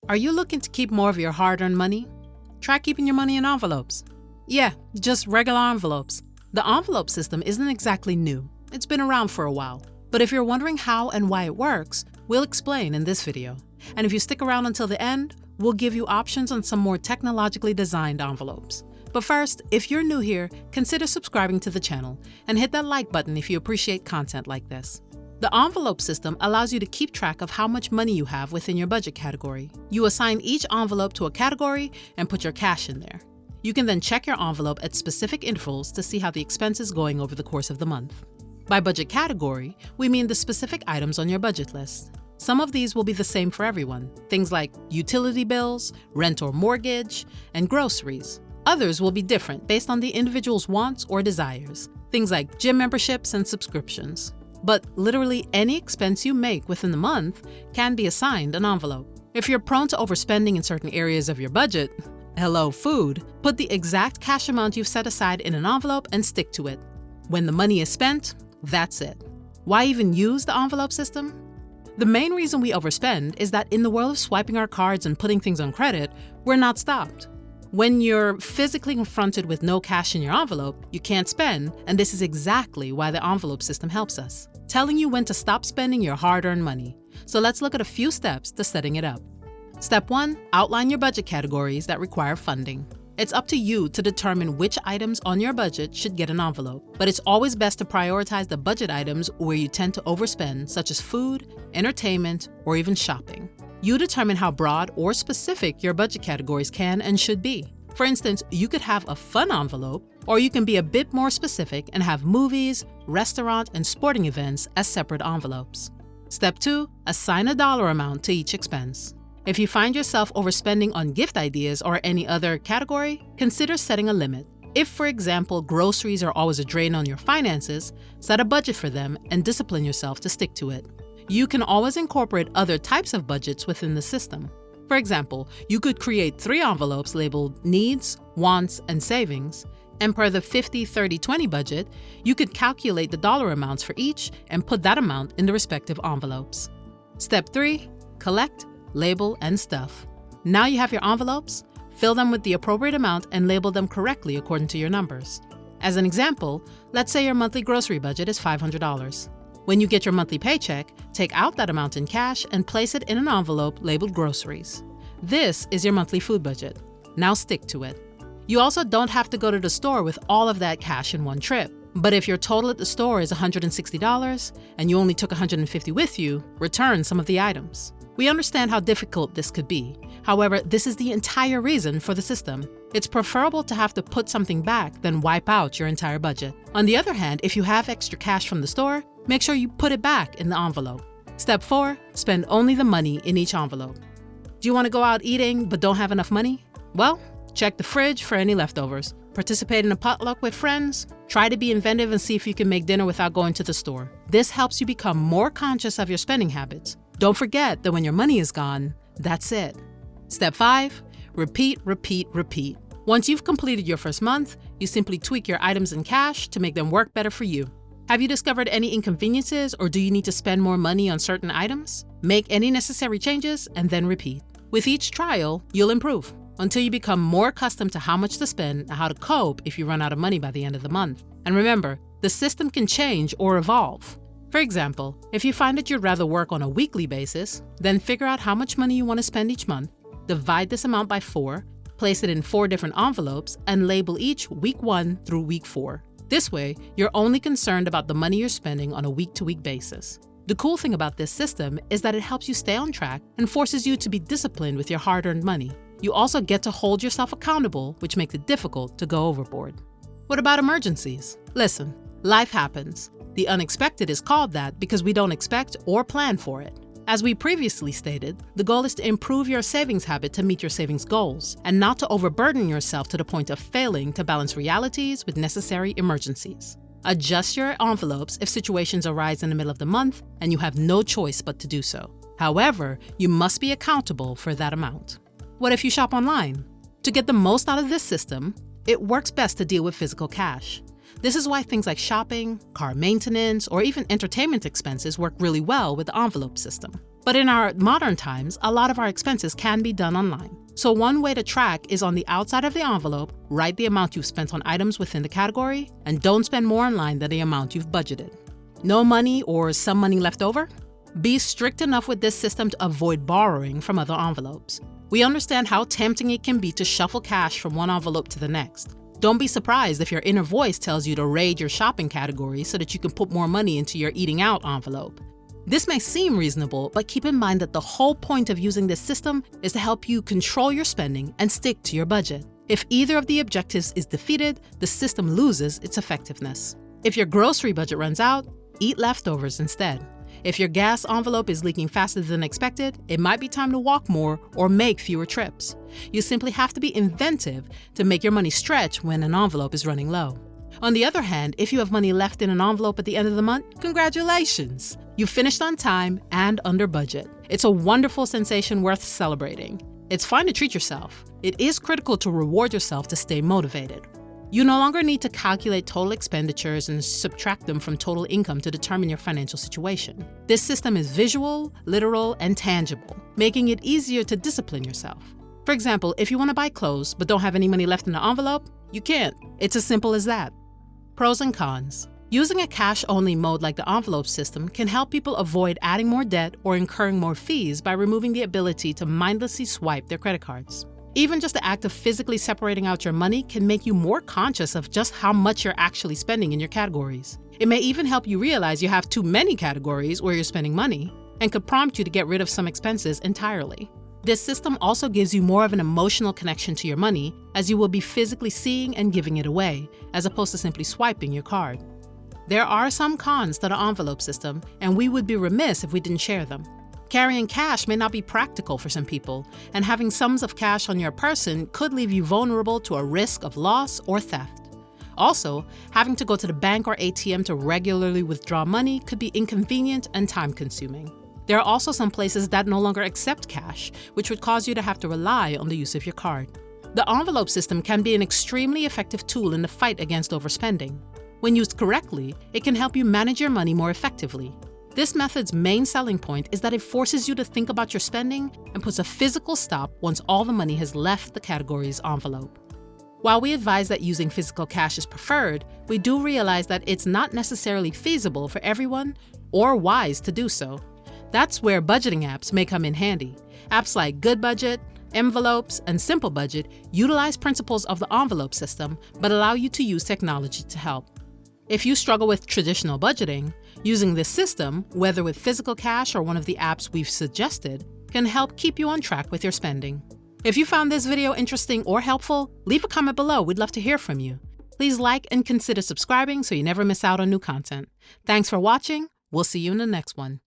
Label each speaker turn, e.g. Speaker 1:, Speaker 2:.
Speaker 1: Are you looking to keep more of your hard-earned money? Try keeping your money in envelopes. Yeah, just regular envelopes. The envelope system isn't exactly new. It's been around for a while. But if you're wondering how and why it works, we'll explain in this video. And if you stick around until the end, we'll give you options on some more technologically designed envelopes. But first, if you're new here, consider subscribing to the channel and hit that like button if you appreciate content like this. The envelope system allows you to keep track of how much money you have within your budget category. You assign each envelope to a category and put your cash in there. You can then check your envelope at specific intervals to see how the expense is going over the course of the month. By budget category, we mean the specific items on your budget list. Some of these will be the same for everyone, things like utility bills, rent or mortgage, and groceries. Others will be different based on the individual's wants or desires, things like gym memberships and subscriptions. But literally any expense you make within the month can be assigned an envelope. If you're prone to overspending in certain areas of your budget, hello food, put the exact cash amount you've set aside in an envelope and stick to it. When the money is spent, that's it. Why even use the envelope system? The main reason we overspend is that in the world of swiping our cards and putting things on credit, we're not stopped. When you're physically confronted with no cash in your envelope, you can't spend, and this is exactly why the envelope system helps us, telling you when to stop spending your hard-earned money. So let's look at a few steps to setting it up. Step 1, outline your budget categories that require funding. It's up to you to determine which items on your budget should get an envelope, but it's always best to prioritize the budget items where you tend to overspend, such as food, entertainment, or even shopping. You determine how broad or specific your budget categories can and should be. For instance, you could have a fun envelope, or you can be a bit more specific and have movies, restaurant, and sporting events as separate envelopes. Step 2, assign a dollar amount to each expense. If you find yourself overspending on gift ideas or any other category, consider setting a limit. If, for example, groceries are always a drain on your finances, set a budget for them and discipline yourself to stick to it. You can always incorporate other types of budgets within the system. For example, you could create 3 envelopes labeled Needs, Wants, and Savings, and per the 50-30-20 budget, you could calculate the dollar amounts for each and put that amount in the respective envelopes. Step 3, collect, label, and stuff. Now you have your envelopes, fill them with the appropriate amount and label them correctly according to your numbers. As an example, let's say your monthly grocery budget is $500. When you get your monthly paycheck, take out that amount in cash and place it in an envelope labeled groceries. This is your monthly food budget. Now stick to it. You also don't have to go to the store with all of that cash in one trip. But if your total at the store is $160 and you only took $150 with you, return some of the items. We understand how difficult this could be. However, this is the entire reason for the system. It's preferable to have to put something back than wipe out your entire budget. On the other hand, if you have extra cash from the store, make sure you put it back in the envelope. Step 4, spend only the money in each envelope. Do you want to go out eating but don't have enough money? Well, check the fridge for any leftovers. Participate in a potluck with friends. Try to be inventive and see if you can make dinner without going to the store. This helps you become more conscious of your spending habits. Don't forget that when your money is gone, that's it. Step 5, repeat, repeat, repeat. Once you've completed your first month, you simply tweak your items in cash to make them work better for you. Have you discovered any inconveniences or do you need to spend more money on certain items? Make any necessary changes and then repeat. With each trial, you'll improve until you become more accustomed to how much to spend and how to cope if you run out of money by the end of the month. And remember, the system can change or evolve. For example, if you find that you'd rather work on a weekly basis, then figure out how much money you want to spend each month, divide this amount by 4, place it in 4 different envelopes, and label each week 1 through week 4. This way, you're only concerned about the money you're spending on a week-to-week basis. The cool thing about this system is that it helps you stay on track and forces you to be disciplined with your hard-earned money. You also get to hold yourself accountable, which makes it difficult to go overboard. What about emergencies? Listen, life happens. The unexpected is called that because we don't expect or plan for it. As we previously stated, the goal is to improve your savings habit to meet your savings goals and not to overburden yourself to the point of failing to balance realities with necessary emergencies. Adjust your envelopes if situations arise in the middle of the month and you have no choice but to do so. However, you must be accountable for that amount. What if you shop online? To get the most out of this system, it works best to deal with physical cash. This is why things like shopping, car maintenance, or even entertainment expenses work really well with the envelope system. But in our modern times, a lot of our expenses can be done online. So one way to track is on the outside of the envelope, write the amount you've spent on items within the category, and don't spend more online than the amount you've budgeted. No money or some money left over? Be strict enough with this system to avoid borrowing from other envelopes. We understand how tempting it can be to shuffle cash from one envelope to the next. Don't be surprised if your inner voice tells you to raid your shopping category so that you can put more money into your eating out envelope. This may seem reasonable, but keep in mind that the whole point of using this system is to help you control your spending and stick to your budget. If either of the objectives is defeated, the system loses its effectiveness. If your grocery budget runs out, eat leftovers instead. If your gas envelope is leaking faster than expected, it might be time to walk more or make fewer trips. You simply have to be inventive to make your money stretch when an envelope is running low. On the other hand, if you have money left in an envelope at the end of the month, congratulations! You finished on time and under budget. It's a wonderful sensation worth celebrating. It's fine to treat yourself. It is critical to reward yourself to stay motivated. You no longer need to calculate total expenditures and subtract them from total income to determine your financial situation. This system is visual, literal, and tangible, making it easier to discipline yourself. For example, if you want to buy clothes but don't have any money left in the envelope, you can't. It's as simple as that. Pros and cons. Using a cash-only mode like the envelope system can help people avoid adding more debt or incurring more fees by removing the ability to mindlessly swipe their credit cards. Even just the act of physically separating out your money can make you more conscious of just how much you're actually spending in your categories. It may even help you realize you have too many categories where you're spending money and could prompt you to get rid of some expenses entirely. This system also gives you more of an emotional connection to your money, as you will be physically seeing and giving it away, as opposed to simply swiping your card. There are some cons to the envelope system, and we would be remiss if we didn't share them. Carrying cash may not be practical for some people, and having sums of cash on your person could leave you vulnerable to a risk of loss or theft. Also, having to go to the bank or ATM to regularly withdraw money could be inconvenient and time-consuming. There are also some places that no longer accept cash, which would cause you to have to rely on the use of your card. The envelope system can be an extremely effective tool in the fight against overspending. When used correctly, it can help you manage your money more effectively. This method's main selling point is that it forces you to think about your spending and puts a physical stop once all the money has left the category's envelope. While we advise that using physical cash is preferred, we do realize that it's not necessarily feasible for everyone or wise to do so. That's where budgeting apps may come in handy. Apps like Good Budget, Envelopes, and Simple Budget utilize principles of the envelope system, but allow you to use technology to help. If you struggle with traditional budgeting, using this system, whether with physical cash or one of the apps we've suggested, can help keep you on track with your spending. If you found this video interesting or helpful, leave a comment below. We'd love to hear from you. Please like and consider subscribing so you never miss out on new content. Thanks for watching. We'll see you in the next one.